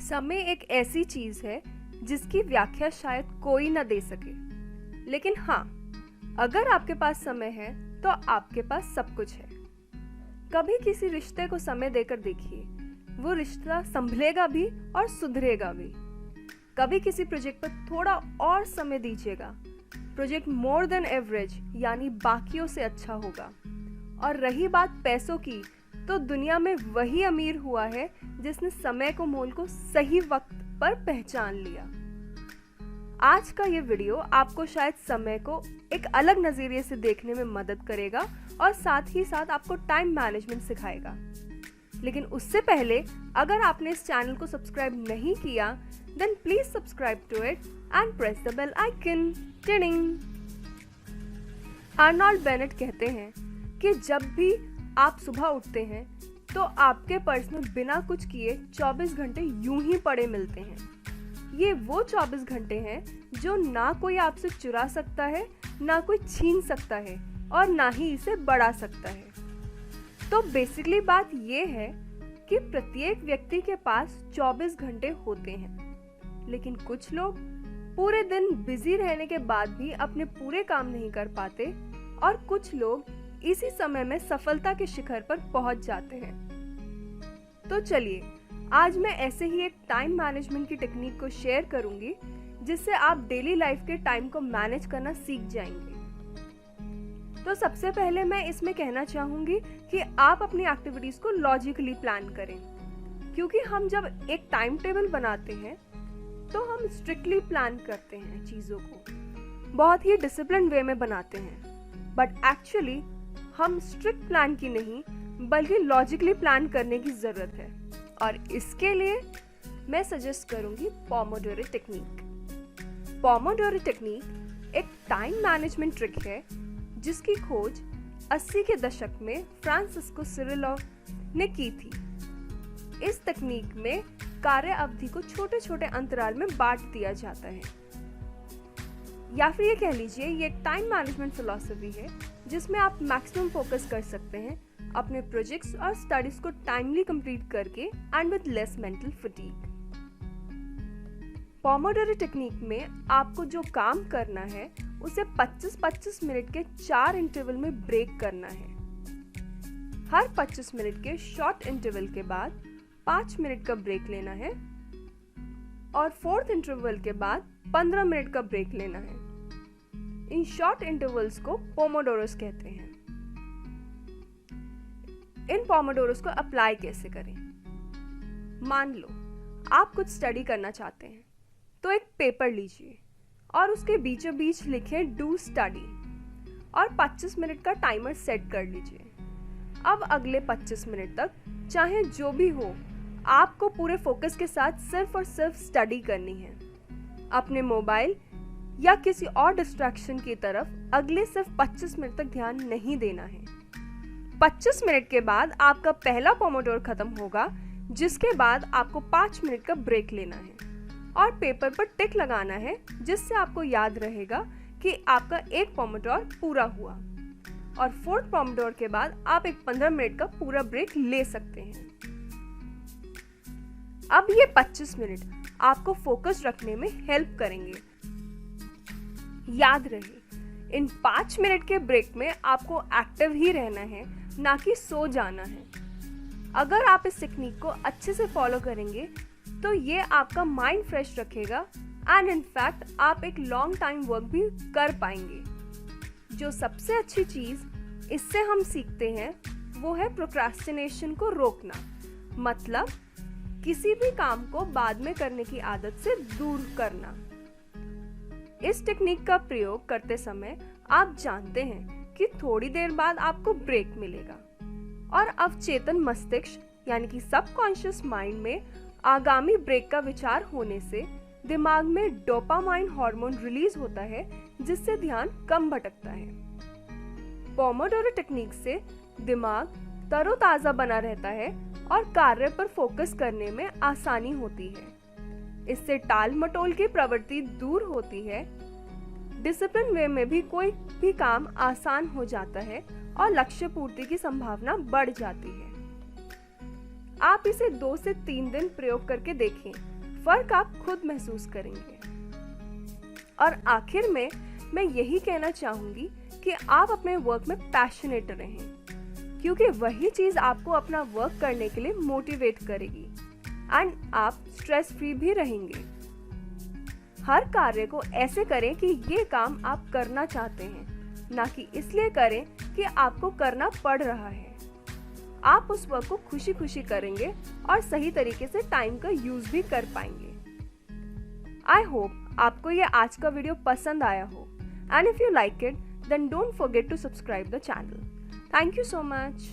समय एक ऐसी चीज है जिसकी व्याख्या शायद कोई ना दे सके, लेकिन हाँ, अगर आपके पास समय है तो आपके पास सब कुछ है। कभी किसी रिश्ते को समय देकर देखिए, वो रिश्ता संभलेगा भी और सुधरेगा भी। कभी किसी प्रोजेक्ट पर थोड़ा और समय दीजिएगा, प्रोजेक्ट मोर देन एवरेज यानी बाकियों से अच्छा होगा। और रही बात पैसों की, तो दुनिया में वही अमीर हुआ है जिसने समय को मोल को सही वक्त पर पहचान लिया। आज का ये वीडियो आपको शायद समय को एक अलग नजरिए से देखने में मदद करेगा और साथ ही साथ आपको टाइम मैनेजमेंट सिखाएगा। लेकिन उससे पहले अगर आपने इस चैनल को सब्सक्राइब नहीं किया, then please subscribe to it and press the bell icon. टिडिंग। आर्नोल्ड बेनेट कहते हैं कि जब भी आप सुबह उठते हैं तो आपके पर्स में बिना कुछ किए 24 घंटे यूं ही पड़े मिलते हैं। ये वो 24 घंटे हैं जो ना कोई आपसे चुरा सकता है, ना कोई छीन सकता है और ना ही इसे बढ़ा सकता है। तो बेसिकली बात ये है कि प्रत्येक व्यक्ति के पास 24 घंटे होते हैं, लेकिन कुछ लोग पूरे दिन बिजी रहने के बाद भी अपने पूरे काम नहीं कर पाते और कुछ लोग इसी समय में सफलता के शिखर पर पहुंच जाते हैं। तो चलिए, आज मैं ऐसे ही एक टाइम मैनेजमेंट की टेक्निक को शेयर करूंगी जिससे आप डेली लाइफ के टाइम को मैनेज करना सीख जाएंगे। तो सबसे पहले मैं इसमें कहना चाहूंगी कि आप अपनी एक्टिविटीज को लॉजिकली प्लान करें, क्योंकि हम जब एक टाइम टेबल बनाते हैं तो हम स्ट्रिक्टली प्लान करते हैं, चीजों को बहुत ही डिसिप्लिन वे में बनाते हैं। बट एक्चुअली हम स्ट्रिक्ट प्लान की नहीं बल्कि लॉजिकली प्लान करने की जरूरत है, और इसके लिए मैं सजेस्ट करूंगी पोमोडोरो टेक्निक। पोमोडोरो टेक्निक एक टाइम मैनेजमेंट ट्रिक है जिसकी खोज 80 के दशक में फ्रांसिस्को सिरिलोव ने की थी। इस तकनीक में कार्य अवधि को छोटे छोटे अंतराल में बांट दिया जाता है, या फिर ये कह लीजिए ये एक टाइम मैनेजमेंट फिलॉसफी है जिसमें आप मैक्सिमम फोकस कर सकते हैं अपने प्रोजेक्ट्स और स्टडीज को टाइमली कंप्लीट करके and with less mental fatigue. Pomodoro technique में आपको जो काम करना है उसे 25-25 मिनट के 4 इंटरवल में ब्रेक करना है। हर 25 मिनट के शॉर्ट इंटरवल के बाद 5 मिनट का ब्रेक लेना है और फोर्थ इंटरवल के बाद 15 मिनट का ब्रेक लेना है। इन शॉर्ट इंटरवल्स को पोमोडोरोस कहते हैं। इन पोमोडोरोस को अप्लाई कैसे करें? मान लो आप कुछ स्टडी करना चाहते हैं, तो एक पेपर लीजिए और उसके बीचों बीच लिखें डू स्टडी और 25 मिनट का टाइमर सेट कर लीजिए। अब अगले 25 मिनट तक चाहे जो भी हो, आपको पूरे फोकस के साथ सिर्फ और सिर्फ स्टडी करनी है। अपने मोबाइल या किसी और डिस्ट्रैक्शन की तरफ अगले सिर्फ 25 मिनट तक ध्यान नहीं देना है। 25 मिनट के बाद आपका पहला पोमोडोरो खत्म होगा, जिसके बाद आपको 5 मिनट का ब्रेक लेना है और पेपर पर टिक लगाना है, जिससे आपको याद रहेगा कि आपका एक पोमोडोरो पूरा हुआ। और फोर्थ पोमोडोरो के बाद आप एक 15 मिनट का पूरा ब्रेक ले सकते हैं। अब ये 25 मिनट आपको फोकस रखने में हेल्प करेंगे। याद रहे, इन 5 मिनट के ब्रेक में आपको एक्टिव ही रहना है, ना कि सो जाना है। अगर आप इस टेक्निक को अच्छे से फॉलो करेंगे तो ये आपका माइंड फ्रेश रखेगा एंड इनफैक्ट आप एक लॉन्ग टाइम वर्क भी कर पाएंगे। जो सबसे अच्छी चीज इससे हम सीखते हैं वो है प्रोक्रास्टिनेशन को रोकना, मतलब किसी भी काम को बाद में करने की आदत से दूर करना। इस टेक्निक का प्रयोग करते समय आप जानते हैं कि थोड़ी देर बाद आपको ब्रेक मिलेगा और अवचेतन मस्तिष्क यानी कि सबकॉन्शियस माइंड में आगामी ब्रेक का विचार होने से दिमाग में डोपामाइन हार्मोन रिलीज होता है, जिससे ध्यान कम भटकता है। पोमोडोरो टेक्निक से दिमाग तरोताजा बना रहता है और कार्य पर फोकस करने में आसानी होती है। इससे टाल मटोल की प्रवृत्ति दूर होती है, डिसिप्लिन वे में भी कोई भी काम आसान हो जाता है और लक्ष्य पूर्ति की संभावना बढ़ जाती है। आप इसे 2 से 3 दिन प्रयोग करके देखें फर्क आप खुद महसूस करेंगे। और आखिर में मैं यही कहना चाहूंगी कि आप अपने वर्क में पैशनेट रहें, क्योंकि वही चीज आपको अपना वर्क करने के लिए मोटिवेट करेगी एंड आप स्ट्रेस फ्री भी रहेंगे। हर कार्य को ऐसे करें कि ये काम आप करना चाहते हैं, ना कि इसलिए करें कि आपको करना पड़ रहा है। आप उस वर्क को खुशी खुशी करेंगे और सही तरीके से टाइम का यूज भी कर पाएंगे। आई होप आपको ये आज का वीडियो पसंद आया हो, and if you like it then don't forget to subscribe the channel. Thank you so much.